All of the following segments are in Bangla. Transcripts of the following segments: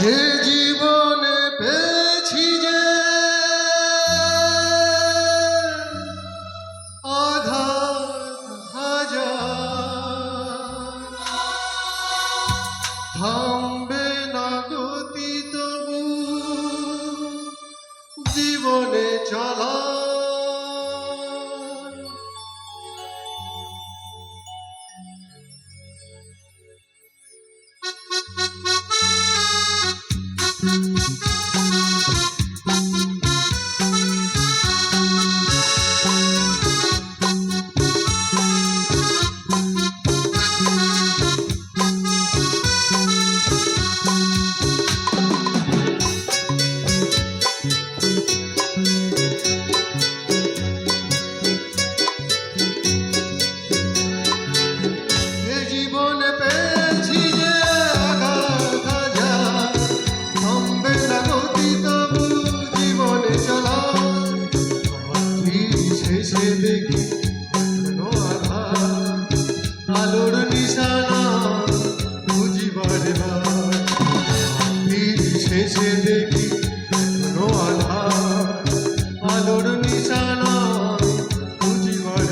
হে জীবনে পেয়েছি যে আঘাত হাজার, থামবে না গতি তবু জীবনে চলা। দেখি আলোর নিশানা বুঝিবার শেষে দেখি আধার, আলোর নিশানা বুঝিবার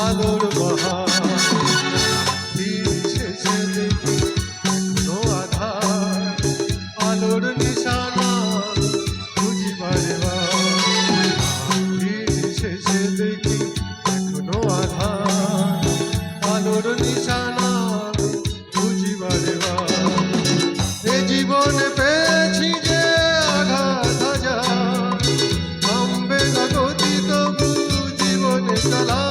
আলোর বাহার, শেষে দেখি এখনো আধার, আলোর নিশানা বুঝিবার শেষে দেখি এখনো আধার, আলোর নিশানা বুঝিবার এ জীবনে পেয়েছি যে আঘাত হাজার, থামবে না গতি তবু জীবনে চলা।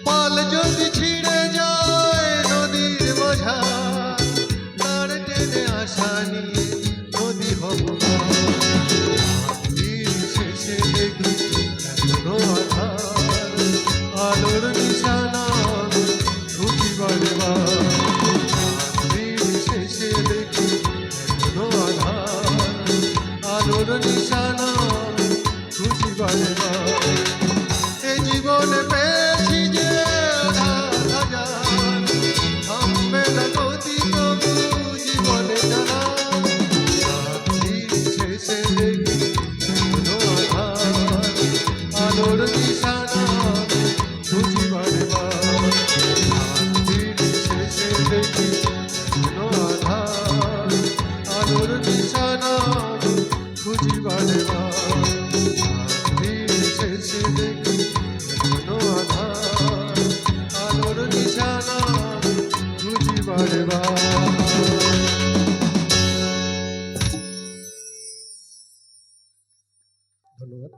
পাল যদি ছিঁড়ে যায় নদীর মাঝা, তার টেনে আসা নিয়ে নদী হব শেষে দেখি এখনো আধার, আলোর নিশানা বুঝিবার শেষে দেখি এখনো আধার, আলোর নিশানা বুঝিবার এ জীবনে পেয়েছি যে আঘাত হাজার, থামবে না গতি তবু জীবনে চলা। শেষে দেখি এখনো আধার, আলোর নিশানা বুঝিবার শেষে দেখি এখনো আধার, আলোর নিশানা বুঝিবার শেষে দেখি এখনো ধন্যবাদ।